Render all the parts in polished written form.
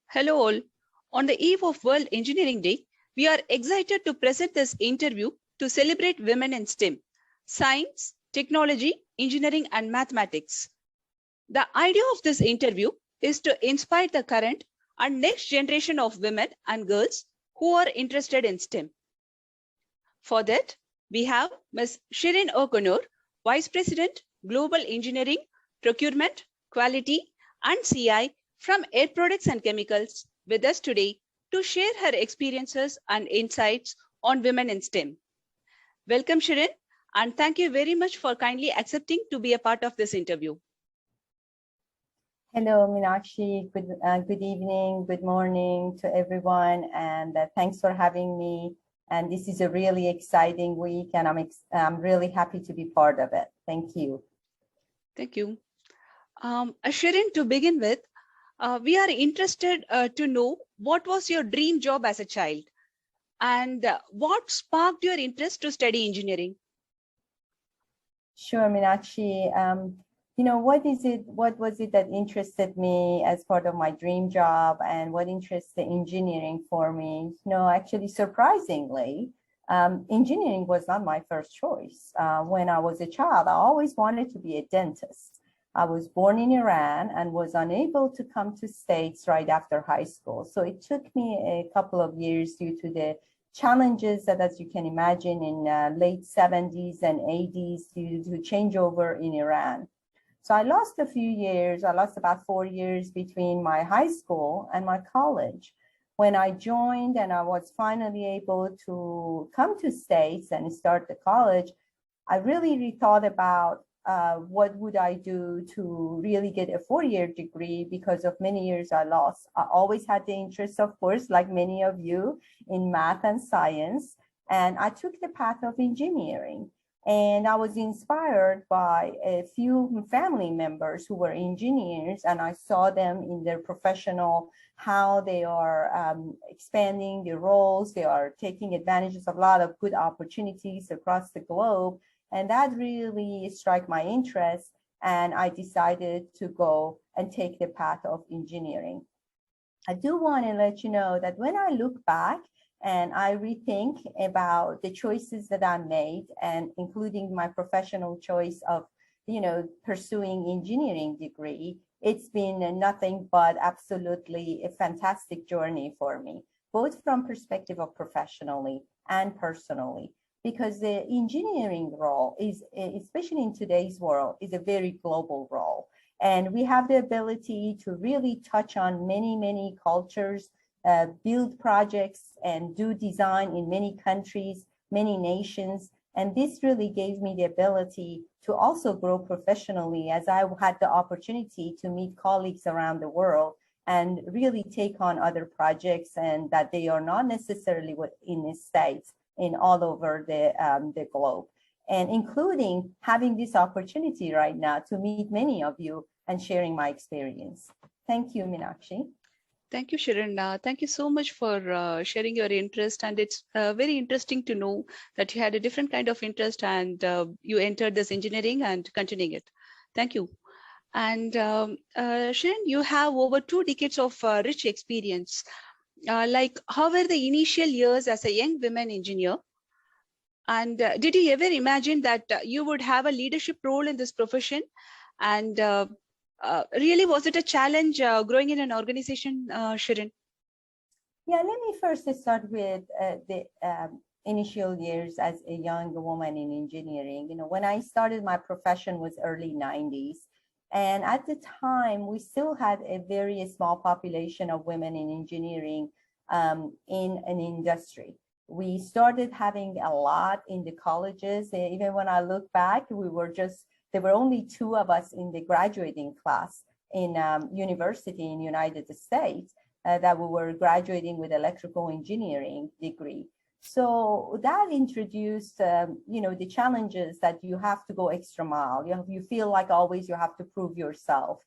Hello all. On the eve of World Engineering Day, we are excited to present this interview to celebrate women in STEM, science, technology, engineering, and mathematics. The idea of this interview is to inspire the current and next generation of women and girls who are interested in STEM. For that, we have Ms. Shirin O'Connor, Vice President, Global Engineering, Procurement, Quality, and CI from Air Products and Chemicals with us today to share her experiences and insights on women in STEM. Welcome, Shirin, and thank you very much for kindly accepting to be a part of this interview. Hello, Meenakshi. Good evening, good morning to everyone, and thanks for having me. And this is a really exciting week, and I'm really happy to be part of it. Thank you. Thank you. Shirin, to begin with, we are interested to know what was your dream job as a child and what sparked your interest to study engineering? Sure, Meenakshi. What was it that interested me as part of my dream job, and what interests the engineering for me? Actually, surprisingly, engineering was not my first choice. When I was a child, I always wanted to be a dentist. I was born in Iran and was unable to come to States right after high school. So it took me a couple of years due to the challenges that, as you can imagine, in late 70s and 80s due to changeover in Iran. So I lost a few years. I lost about 4 years between my high school and my college. When I joined and I was finally able to come to States and start the college, I really rethought about what would I do to really get a 4-year degree because of many years I lost. I always had the interest, of course, like many of you, in math and science. And I took the path of engineering. And I was inspired by a few family members who were engineers, and I saw them in their professional, how they are expanding their roles. They are taking advantages of a lot of good opportunities across the globe. And that really struck my interest, and I decided to go and take the path of engineering. I do want to let you know that when I look back and I rethink about the choices that I made, and including my professional choice of, pursuing engineering degree, it's been nothing but absolutely a fantastic journey for me, both from perspective of professionally and personally. Because the engineering role is, especially in today's world, is a very global role. And we have the ability to really touch on many, many cultures, build projects and do design in many countries, many nations. And this really gave me the ability to also grow professionally, as I had the opportunity to meet colleagues around the world and really take on other projects, and that they are not necessarily in the States, in all over the globe, and including having this opportunity right now to meet many of you and sharing my experience. Thank you, Meenakshi. Thank you, Shirin. Thank you so much for sharing your interest. And it's very interesting to know that you had a different kind of interest and you entered this engineering and continuing it. Thank you. And Shirin, you have over 2 decades of rich experience. How were the initial years as a young woman engineer? And did you ever imagine that you would have a leadership role in this profession? And really, was it a challenge growing in an organization, Shirin? Yeah, let me first start with the initial years as a young woman in engineering. When I started, my profession was early 90s. And at the time, we still had a very small population of women in engineering in an industry. We started having a lot in the colleges. Even when I look back, there were only 2 of us in the graduating class in university in United States that we were graduating with electrical engineering degree. So that introduced, the challenges that you have to go extra mile. You feel like always you have to prove yourself.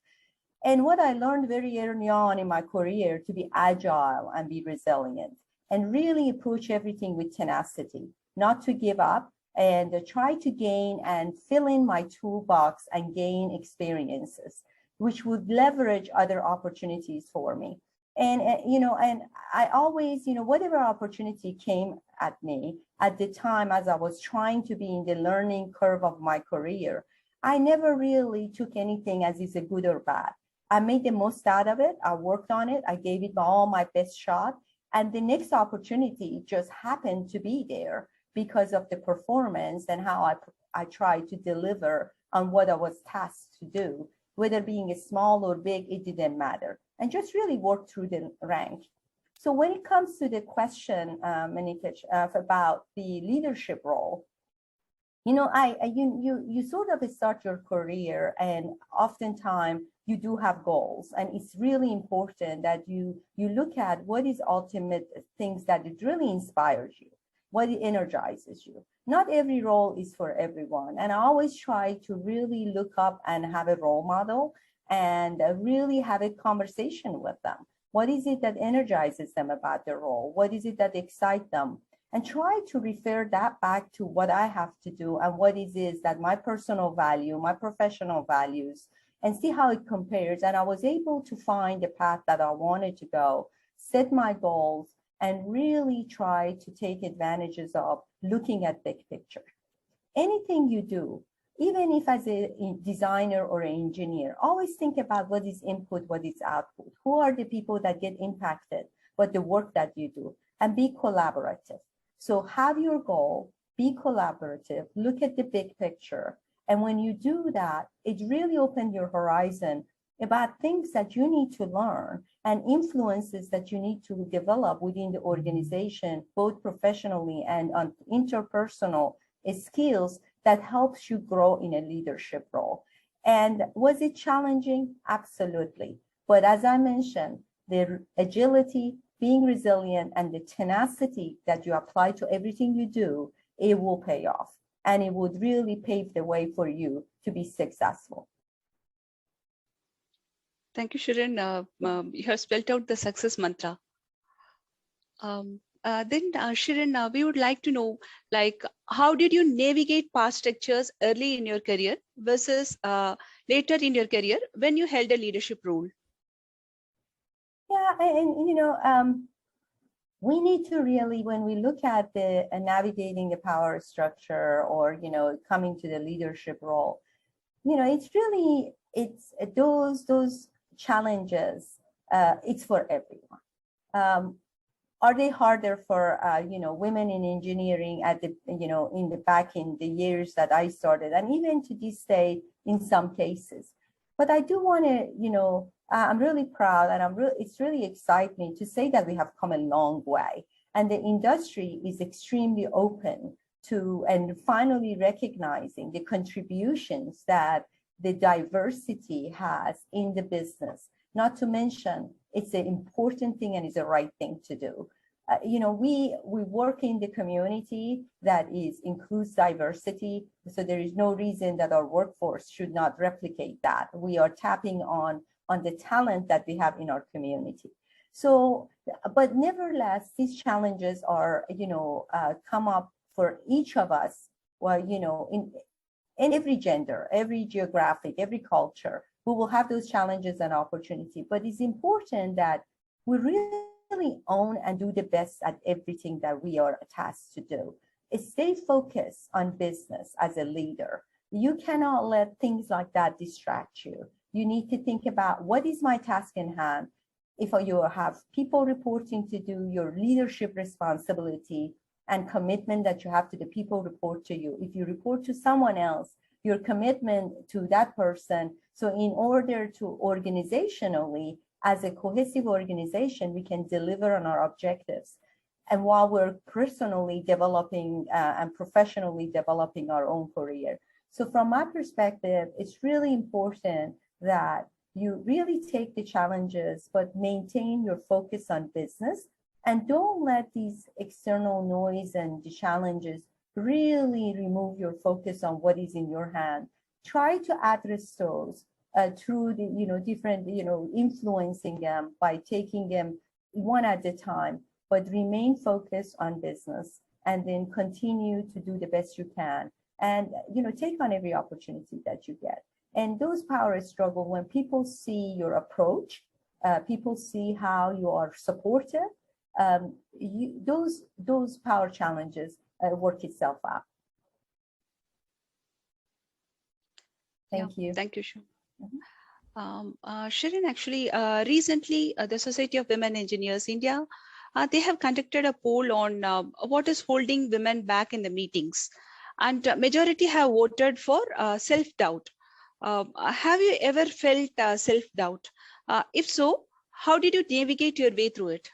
And what I learned very early on in my career, to be agile and be resilient and really approach everything with tenacity, not to give up, and try to gain and fill in my toolbox and gain experiences, which would leverage other opportunities for me. And, and I always, whatever opportunity came at me at the time as I was trying to be in the learning curve of my career, I never really took anything as is a good or bad. I made the most out of it. I worked on it. I gave it all my best shot. And the next opportunity just happened to be there because of the performance and how I tried to deliver on what I was tasked to do. Whether being small or big, it didn't matter. And just really work through the rank. So when it comes to the question, Meenakshi, about the leadership role, you sort of start your career, and oftentimes you do have goals, and it's really important that you look at what is ultimate things that it really inspires you, what energizes you. Not every role is for everyone, and I always try to really look up and have a role model and really have a conversation with them. What is it that energizes them about their role? What is it that excites them? And try to refer that back to what I have to do and what it is that my personal value, my professional values, and see how it compares. And I was able to find the path that I wanted to go, set my goals, and really try to take advantages of looking at big picture. Anything you do, even if as a designer or an engineer, always think about what is input, what is output. Who are the people that get impacted by the work that you do, and be collaborative. So have your goal, be collaborative, look at the big picture. And when you do that, it really opens your horizon about things that you need to learn and influences that you need to develop within the organization, both professionally and on interpersonal skills that helps you grow in a leadership role. And was it challenging? Absolutely. But as I mentioned, the agility, being resilient, and the tenacity that you apply to everything you do, it will pay off. And it would really pave the way for you to be successful. Thank you, Shirin. You have spelled out the success mantra. Shirin, we would like to know, how did you navigate past structures early in your career versus later in your career when you held a leadership role? Yeah, and we need to really, when we look at the navigating the power structure or coming to the leadership role, it's those challenges. It's for everyone. Are they harder for women in engineering at the in the years that I started, and even to this day in some cases? But I do want to I'm really proud, and it's really excites me to say that we have come a long way, and the industry is extremely open to and finally recognizing the contributions that the diversity has in the business. Not to mention, it's an important thing and it's the right thing to do. We work in the community that includes diversity, so there is no reason that our workforce should not replicate that. We are tapping on the talent that we have in our community. So, but nevertheless, these challenges are, come up for each of us, well, in every gender, every geographic, every culture, we will have those challenges and opportunity. But it's important that we really own and do the best at everything that we are tasked to do. Stay focused on business as a leader. You cannot let things like that distract you. You need to think about, what is my task in hand? If you have people reporting to do, your leadership responsibility and commitment that you have to the people report to you. If you report to someone else, your commitment to that person. So in order to organizationally, as a cohesive organization, we can deliver on our objectives. And while we're personally developing and professionally developing our own career. So from my perspective, it's really important that you really take the challenges, but maintain your focus on business, and don't let these external noise and the challenges really remove your focus on what is in your hand. Try to address those through the different influencing them by taking them one at a time, but remain focused on business, and then continue to do the best you can, and take on every opportunity that you get. And those power struggles, when people see your approach people see how you are supportive, those power challenges work itself out. Thank you. Thank you, Shirin. Shirin, actually, recently, the Society of Women Engineers India, they have conducted a poll on what is holding women back in the meetings. And majority have voted for self-doubt. Have you ever felt self-doubt? If so, how did you navigate your way through it?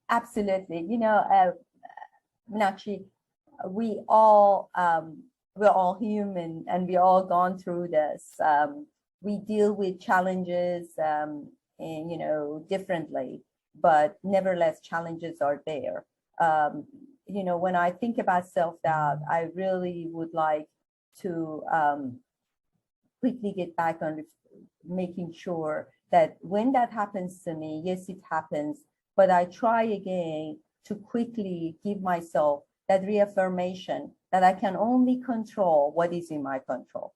Absolutely. Meenakshi, we're all human, and we all gone through this. We deal with challenges, differently, but nevertheless, challenges are there. When I think about self-doubt, I really would like to quickly get back on making sure that when that happens to me, yes, it happens, but I try again to quickly give myself that reaffirmation that I can only control what is in my control,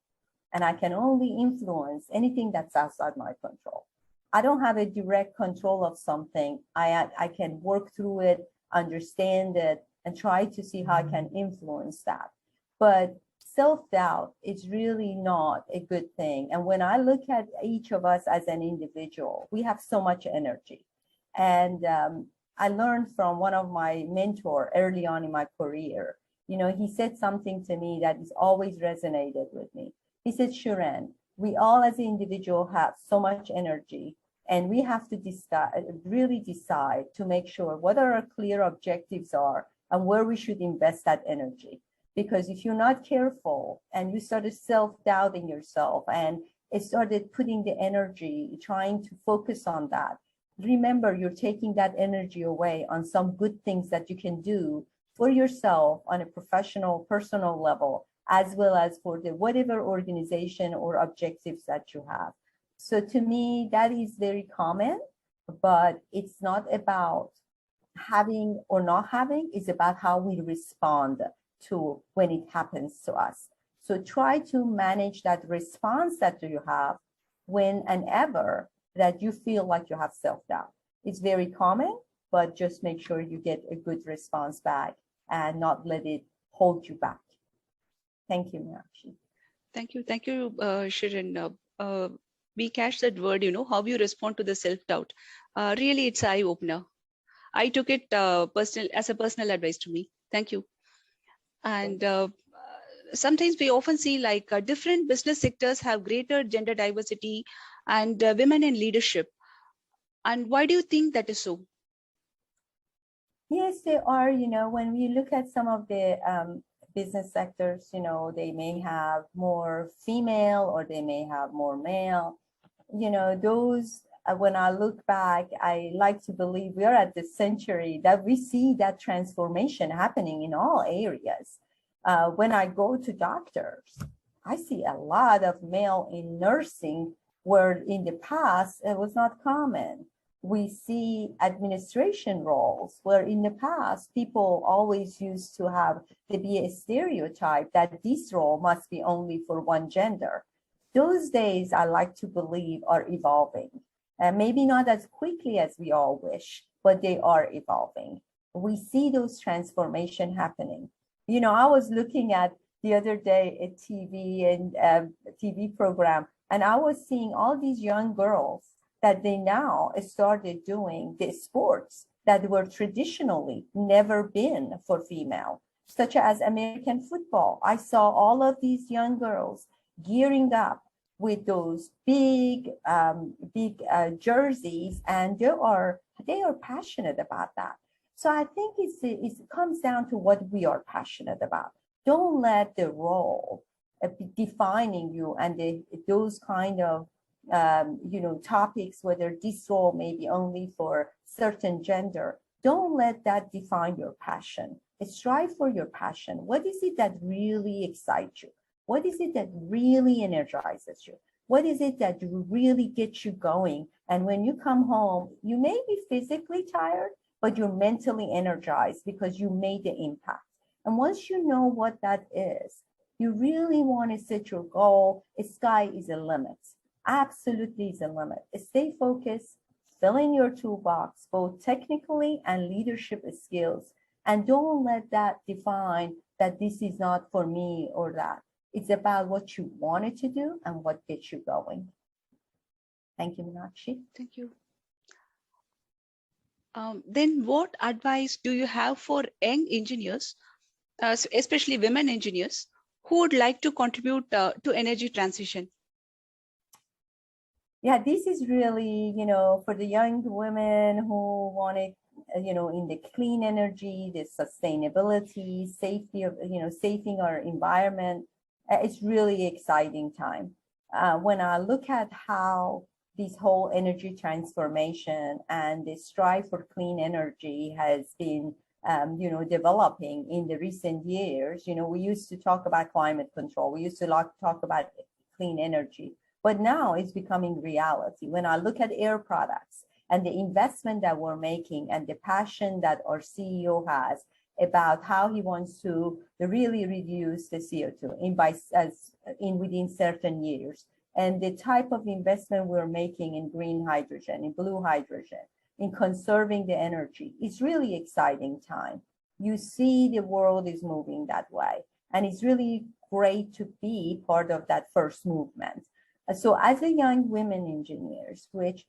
and I can only influence anything that's outside my control. I don't have a direct control of something. I can work through it, understand it, and try to see how I can influence that. But self-doubt is really not a good thing. And when I look at each of us as an individual, we have so much energy. And I learned from one of my mentors early on in my career. He said something to me that has always resonated with me. He said, Shirin, we all as an individual have so much energy, and we have to really decide to make sure what our clear objectives are and where we should invest that energy. Because if you're not careful and you started self-doubting yourself and it started putting the energy, trying to focus on that, remember, you're taking that energy away on some good things that you can do for yourself on a professional, personal level, as well as for the whatever organization or objectives that you have. So to me, that is very common, but it's not about having or not having, it's about how we respond to when it happens to us. So try to manage that response that you have when and ever that you feel like you have self-doubt. It's very common, but just make sure you get a good response back and not let it hold you back. Thank you, Meenakshi. Thank you, Shirin. We catch that word, how you respond to the self-doubt. Really, it's an eye-opener. I took it as a personal advice to me. Thank you. And sometimes we often see like different business sectors have greater gender diversity and women in leadership. And why do you think that is so? Yes, they are. When we look at some of the business sectors, they may have more female or they may have more male. Those, when I look back, I like to believe we are at the century that we see that transformation happening in all areas. When I go to doctors, I see a lot of male in nursing, where in the past it was not common. We see administration roles where in the past people always used to have to be a stereotype that this role must be only for one gender. Those days, I like to believe, are evolving. And maybe not as quickly as we all wish, but they are evolving. We see those transformation happening. I was looking at the other day a TV program, and I was seeing all these young girls that they now started doing the sports that were traditionally never been for female, such as American football. I saw all of these young girls gearing up with those big jerseys, and they are passionate about that. So I think it comes down to what we are passionate about. Don't let the role be defining you and those kind of topics, whether this role may be only for certain gender. Don't let that define your passion. Strive for your passion. What is it that really excites you? What is it that really energizes you? What is it that really gets you going? And when you come home, you may be physically tired, but you're mentally energized because you made the impact. And once you know what that is, you really want to set your goal. The sky is a limit. absolutely is a limit. Stay focused, fill in your toolbox, both technically and leadership skills, and don't let that define that this is not for me or that. It's about what you wanted to do and what gets you going. Thank you, Meenakshi. Thank you. Then what advice do you have for young engineers, especially women engineers, who would like to contribute to energy transition? Yeah, this is really, for the young women who want to, in the clean energy, the sustainability, safety of, saving our environment. It's really exciting time. When I look at how this whole energy transformation and the strive for clean energy has been, developing in the recent years, we used to talk about climate control. We used to talk about clean energy. But now it's becoming reality. When I look at Air Products and the investment that we're making and the passion that our CEO has about how he wants to really reduce the CO2 within certain years, and the type of investment we're making in green hydrogen, in blue hydrogen, in conserving the energy, it's really exciting time. You see the world is moving that way, and it's really great to be part of that first movement. So as a young women engineers, which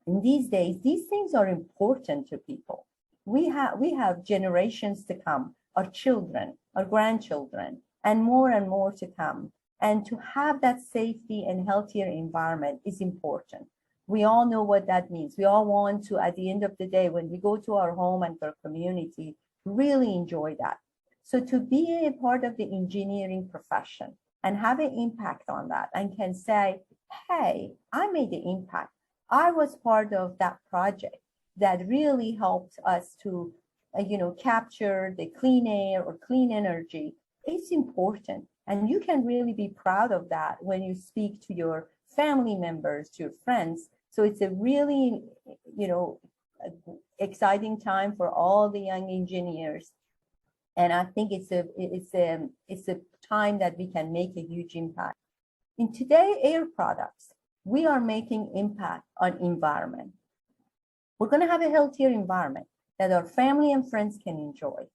in these days, these things are important to people. We have generations to come, our children, our grandchildren, and more to come. And to have that safety and healthier environment is important. We all know what that means. We all want to, at the end of the day, when we go to our home and our community, really enjoy that. So to be a part of the engineering profession and have an impact on that and can say, hey, I made the impact. I was part of that project that really helped us to, capture the clean air or clean energy. It's important. And you can really be proud of that when you speak to your family members, to your friends. So it's a really, exciting time for all the young engineers. And I think it's a time that we can make a huge impact. In today, Air Products, we are making impact on environment. We're going to have a healthier environment that our family and friends can enjoy.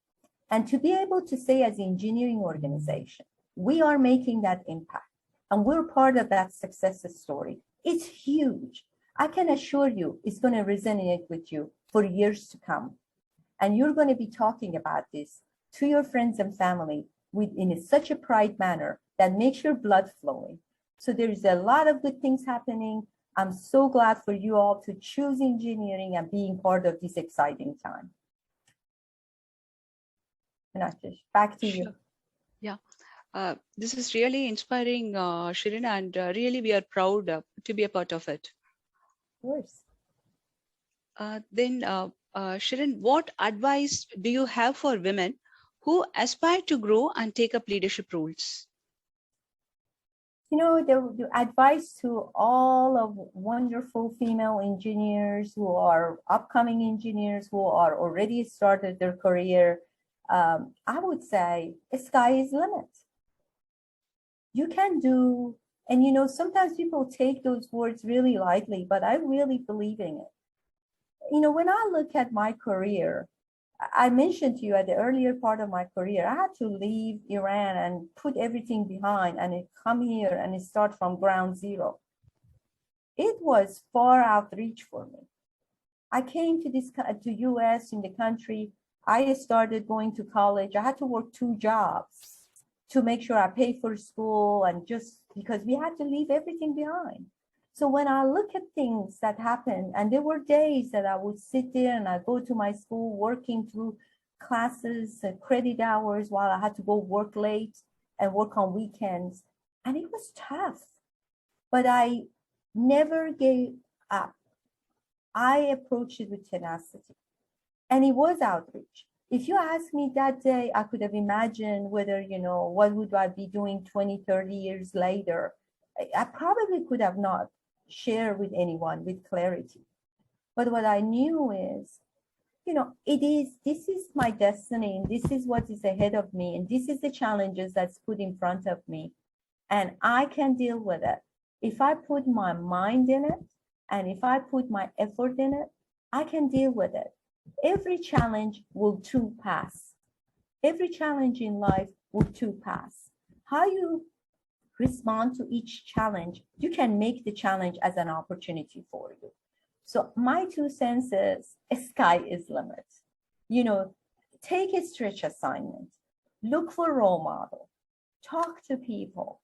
And to be able to say as an engineering organization, we are making that impact and we're part of that success story. It's huge. I can assure you it's going to resonate with you for years to come. And you're going to be talking about this to your friends and family in such a pride manner that makes your blood flowing. So there is a lot of good things happening. I'm so glad for you all to choose engineering and being part of this exciting time. Meenakshi, back to you. Yeah, this is really inspiring, Shirin, and really we are proud to be a part of it. Of course. Then, Shirin, what advice do you have for women who aspire to grow and take up leadership roles? The advice to all of wonderful female engineers who are upcoming engineers who are already started their career, I would say the sky is the limit. You can do, and sometimes people take those words really lightly, but I really believe in it. When I look at my career, I mentioned to you at the earlier part of my career, I had to leave Iran and put everything behind and come here and start from ground zero. It was far outreach for me. I came to US in the country. I started going to college. I had to work 2 jobs to make sure I pay for school, and just because we had to leave everything behind. So when I look at things that happened, and there were days that I would sit there and I'd go to my school working through classes, credit hours, while I had to go work late and work on weekends. And it was tough, but I never gave up. I approached it with tenacity, and it was outreach. If you asked me that day, I could have imagined whether, what would I be doing 20, 30 years later. I probably could have not shared with anyone with clarity. But what I knew is, this is my destiny, and this is what is ahead of me, and this is the challenges that's put in front of me, and I can deal with it. If I put my mind in it, and if I put my effort in it, I can deal with it. Every challenge will too pass. Every challenge in life will too pass. How you respond to each challenge, you can make the challenge as an opportunity for you. So my 2 cents is, sky is limit. You know, take a stretch assignment, look for role model, talk to people,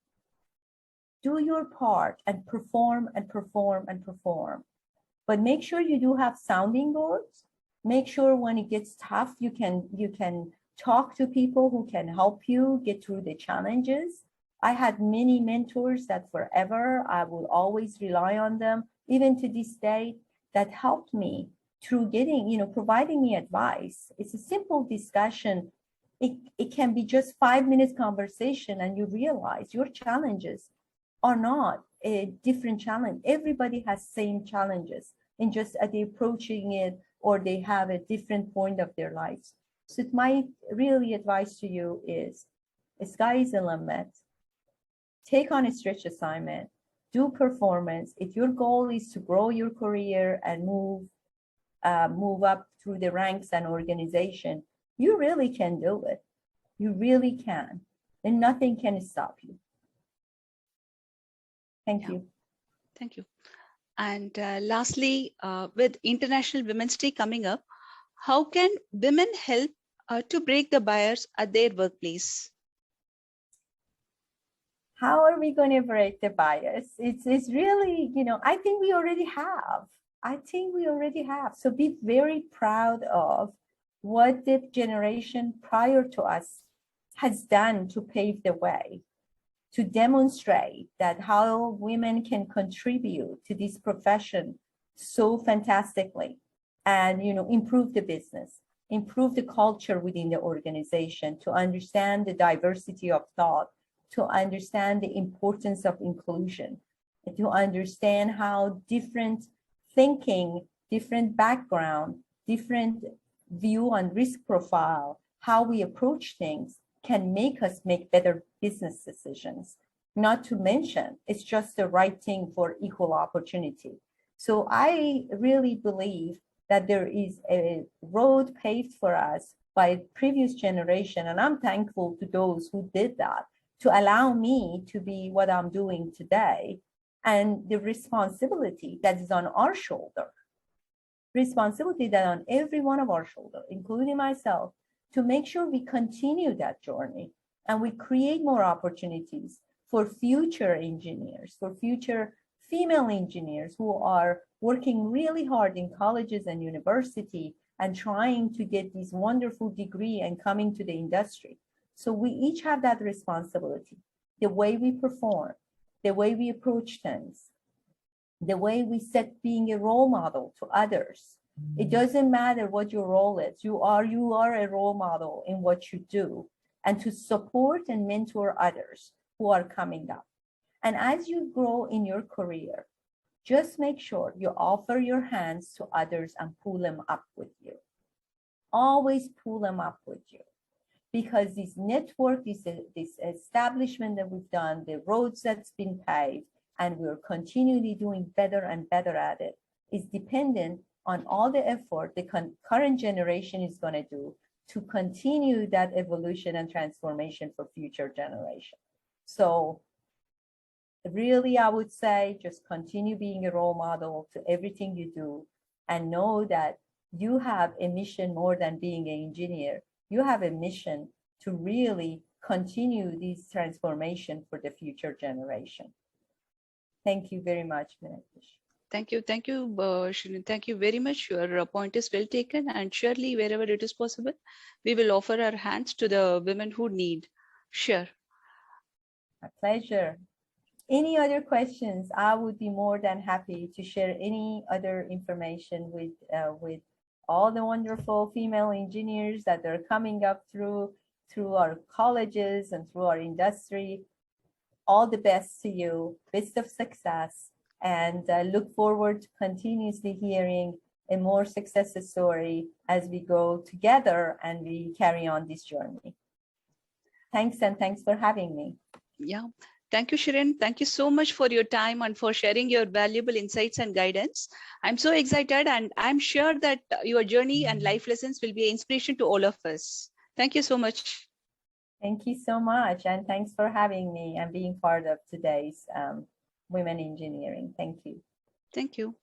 do your part and perform and perform and perform. But make sure you do have sounding boards. Make sure when it gets tough, you can talk to people who can help you get through the challenges. I had many mentors that forever I will always rely on them, even to this day, that helped me through getting, providing me advice. It's a simple discussion. It can be just 5 minutes conversation, and you realize your challenges are not a different challenge. Everybody has same challenges, and just are they approaching it, or they have a different point of their lives. So my really advice to you is, the sky is the limit. Take on a stretch assignment, do performance. If your goal is to grow your career and move up through the ranks and organization, you really can do it. You really can, and nothing can stop you. Thank you. Thank you. And lastly, with International Women's Day coming up, how can women help to break the bias at their workplace? How are we going to break the bias? It's really, I think we already have. So be very proud of what the generation prior to us has done to pave the way, to demonstrate that how women can contribute to this profession so fantastically, and improve the business, improve the culture within the organization, to understand the diversity of thought, to understand the importance of inclusion, to understand how different thinking, different background, different view on risk profile, how we approach things can make us make better business decisions. Not to mention, it's just the right thing for equal opportunity. So I really believe that there is a road paved for us by previous generation, and I'm thankful to those who did that, to allow me to be what I'm doing today, and the responsibility that is on our shoulder, responsibility that on every one of our shoulder, including myself, to make sure we continue that journey and we create more opportunities for future engineers, for future female engineers who are working really hard in colleges and university and trying to get this wonderful degree and coming to the industry. So we each have that responsibility. The way we perform, the way we approach things, the way we set being a role model to others. It doesn't matter what your role is. You are a role model in what you do, and to support and mentor others who are coming up. And as you grow in your career, just make sure you offer your hands to others and pull them up with you. Always pull them up with you. Because this network, this establishment that we've done, the roads that's been paved, and we're continually doing better and better at it, is dependent on all the effort the current generation is going to do to continue that evolution and transformation for future generations. So really, I would say just continue being a role model to everything you do, and know that you have a mission more than being an engineer. You have a mission to really continue this transformation for the future generation. Thank you very much, Meenakshi. Thank you, Shirin. Thank you very much. Your point is well taken, and surely wherever it is possible, we will offer our hands to the women who need. Sure. My pleasure. Any other questions? I would be more than happy to share any other information with all the wonderful female engineers that are coming up through our colleges and through our industry. All the best to you, best of success, and look forward to continuously hearing a more success story as we go together and we carry on this journey. Thanks, and thanks for having me. Yeah. Thank you, Shirin. Thank you so much for your time and for sharing your valuable insights and guidance. I'm so excited, and I'm sure that your journey and life lessons will be an inspiration to all of us. Thank you so much. Thank you so much. And thanks for having me and being part of today's Women Engineering. Thank you. Thank you.